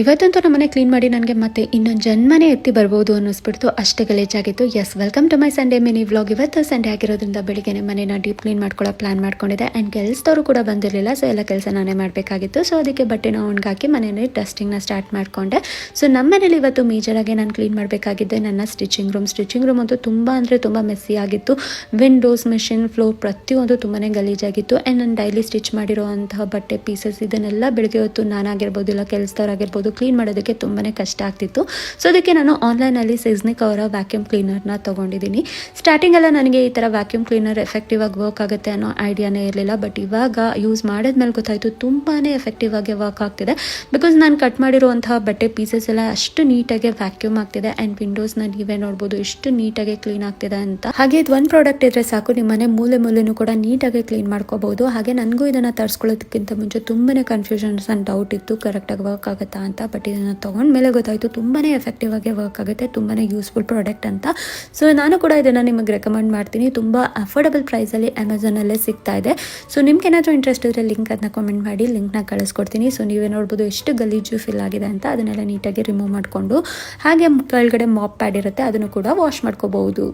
ಇವತ್ತಂತೂ ನಮ್ಮನೆ ಕ್ಲೀನ್ ಮಾಡಿ ನನಗೆ ಮತ್ತೆ ಇನ್ನೊಂದು ಜನ್ಮನೆ ಎತ್ತಿ ಬರ್ಬೋದು ಅನ್ನಿಸ್ಬಿಡ್ತು, ಅಷ್ಟೇ ಗಲೀಜಾಗಿತ್ತು. Yes, welcome to my Sunday mini vlog. ಇವತ್ತು ಸಂಡೇ ಆಗಿರೋದ್ರಿಂದ ಬೆಳಿಗ್ಗೆ ಮನೇನ ಡೀಪ್ ಕ್ಲೀನ್ ಮಾಡ್ಕೊಳ್ಳೋ ಪ್ಲಾನ್ ಮಾಡ್ಕೊಂಡಿದ್ದೆ. ಆ್ಯಂಡ್ ಕೆಲಸದವರು ಕೂಡ ಬಂದಿರಲಿಲ್ಲ, ಸೊ ಎಲ್ಲ ಕೆಲಸ ನಾನೇ ಮಾಡಬೇಕಾಗಿತ್ತು. ಸೊ ಅದಕ್ಕೆ ಬಟ್ಟೆನ ಒಣಗಾಕಿ ಮನೇಲಿ ಡಸ್ಟಿಂಗ್ನ ಸ್ಟಾರ್ಟ್ ಮಾಡಿಕೊಂಡೆ. ಸೊ ನಮ್ಮ ಮನೇಲಿ ಇವತ್ತು ಮೇಜರಾಗಿ ನಾನು ಕ್ಲೀನ್ ಮಾಡಬೇಕಾಗಿದ್ದೆ ನನ್ನ ಸ್ಟಿಚಿಂಗ್ ರೂಮ್ ಅಂತೂ ತುಂಬ ಅಂದರೆ ತುಂಬ ಮೆಸ್ಸಿ ಆಗಿತ್ತು. ವಿಂಡೋಸ್, ಮಿಷಿನ್, ಫ್ಲೋರ್ ಪ್ರತಿಯೊಂದು ತುಂಬಾ ಗಲೀಜಾಗಿತ್ತು. ಆ್ಯಂಡ್ ನಾನು ಡೈಲಿ ಸ್ಟಿಚ್ ಮಾಡಿರೋವಂತಹ ಬಟ್ಟೆ ಪೀಸಸ್ ಇದನ್ನೆಲ್ಲ ಬೆಳಗ್ಗೆ ಹೊತ್ತು ನಾನಾಗಿರ್ಬೋದು ಇಲ್ಲ ಕೆಲಸದವರಾಗಿರ್ಬೋದು ಕ್ಲೀನ್ ಮಾಡೋದಕ್ಕೆ ತುಂಬಾ ಕಷ್ಟ ಆಗ್ತಿತ್ತು. ಸೊ ಅದಕ್ಕೆ ನಾನು ಆನ್ಲೈನಲ್ಲಿ ಸೆಸ್ನಿಕ್ ಅವರ ವ್ಯಾಕ್ಯೂಮ್ ಕ್ಲೀನರ್ನ ತೊಗೊಂಡಿದ್ದೀನಿ. ಸ್ಟಾರ್ಟಿಂಗೆಲ್ಲ ನನಗೆ ಈ ಥರ ವ್ಯಾಕ್ಯೂಮ್ ಕ್ಲೀನರ್ ಎಫೆಕ್ಟಿವ್ ಆಗಿ ವರ್ಕ್ ಆಗುತ್ತೆ ಅನ್ನೋ ಐಡಿಯಾನೇ ಇರಲಿಲ್ಲ. ಬಟ್ ಇವಾಗ ಯೂಸ್ ಮಾಡಿದ್ಮೇಲೆ ಗೊತ್ತಾಯಿತು ತುಂಬಾ ಎಫೆಕ್ಟಿವ್ ಆಗಿ ವರ್ಕ್ ಆಗ್ತಿದೆ. ಬಿಕಾಸ್ ನಾನು ಕಟ್ ಮಾಡಿರುವಂತಹ ಬಟ್ಟೆ ಪೀಸಸ್ ಎಲ್ಲ ಅಷ್ಟು ನೀಟಾಗಿ ವ್ಯಾಕ್ಯೂಮ್ ಆಗ್ತಿದೆ. ಆ್ಯಂಡ್ ವಿಂಡೋಸ್ನ ನೀವೇ ನೋಡ್ಬೋದು ಎಷ್ಟು ನೀಟಾಗಿ ಕ್ಲೀನ್ ಆಗ್ತಿದೆ ಅಂತ. ಹಾಗೆ ಇದು ಒಂದು ಪ್ರಾಡಕ್ಟ್ ಇದ್ರೆ ಸಾಕು, ನಿಮ್ಮನೆ ಮೂಲೆನೂ ಕೂಡ ನೀಟಾಗಿ ಕ್ಲೀನ್ ಮಾಡ್ಕೋಬಹುದು. ಹಾಗೆ ನನಗೂ ಇದನ್ನು ತರಿಸ್ಕೊಳ್ಳೋದಕ್ಕಿಂತ ಮುಂಚೆ ತುಂಬಾ ಕನ್ಫ್ಯೂಷನ್ಸ್ ಆ್ಯಂಡ್ ಡೌಟ್ ಇತ್ತು, ಕರೆಕ್ಟಾಗಿ ವರ್ಕ್ ಆಗುತ್ತಾ ಅಂತ. ಬಟ್ ಇದನ್ನು ತೊಗೊಂಡ್ಮೇಲೆ ಗೊತ್ತಾಯಿತು ತುಂಬಾ ಎಫೆಕ್ಟಿವ್ ಆಗಿ ವರ್ಕ್ ಆಗುತ್ತೆ, ತುಂಬಾ ಯೂಸ್ಫುಲ್ ಪ್ರಾಡಕ್ಟ್ ಅಂತ. ಸೊ ನಾನು ಕೂಡ ಇದನ್ನು ನಿಮಗೆ ರೆಕಮೆಂಡ್ ಮಾಡ್ತೀನಿ. ತುಂಬ ಅಫೋರ್ಡಬಲ್ ಪ್ರೈಸಲ್ಲಿ ಅಮೆಝಾನಲ್ಲೇ ಸಿಗ್ತಾ ಇದೆ. ಸೊ ನಿಮ್ಗೆ ಏನಾದರೂ ಇಂಟ್ರೆಸ್ಟ್ ಇದ್ದರೆ ಲಿಂಕ್ ಅದನ್ನ ಕಾಮೆಂಟ್ ಮಾಡಿ, ಲಿಂಕ್ನ ಕಳಿಸ್ಕೊಡ್ತೀನಿ. ಸೊ ನೀವೇ ನೋಡ್ಬೋದು ಎಷ್ಟು ಗಲೀಜು ಫಿಲ್ ಆಗಿದೆ ಅಂತ. ಅದನ್ನೆಲ್ಲ ನೀಟಾಗಿ ರಿಮೂವ್ ಮಾಡಿಕೊಂಡು ಹಾಗೆ ಕೆಳಗಡೆ ಮಾಪ್ ಪ್ಯಾಡ್ ಇರುತ್ತೆ, ಅದನ್ನು ಕೂಡ ವಾಶ್ ಮಾಡ್ಕೋಬಹುದು.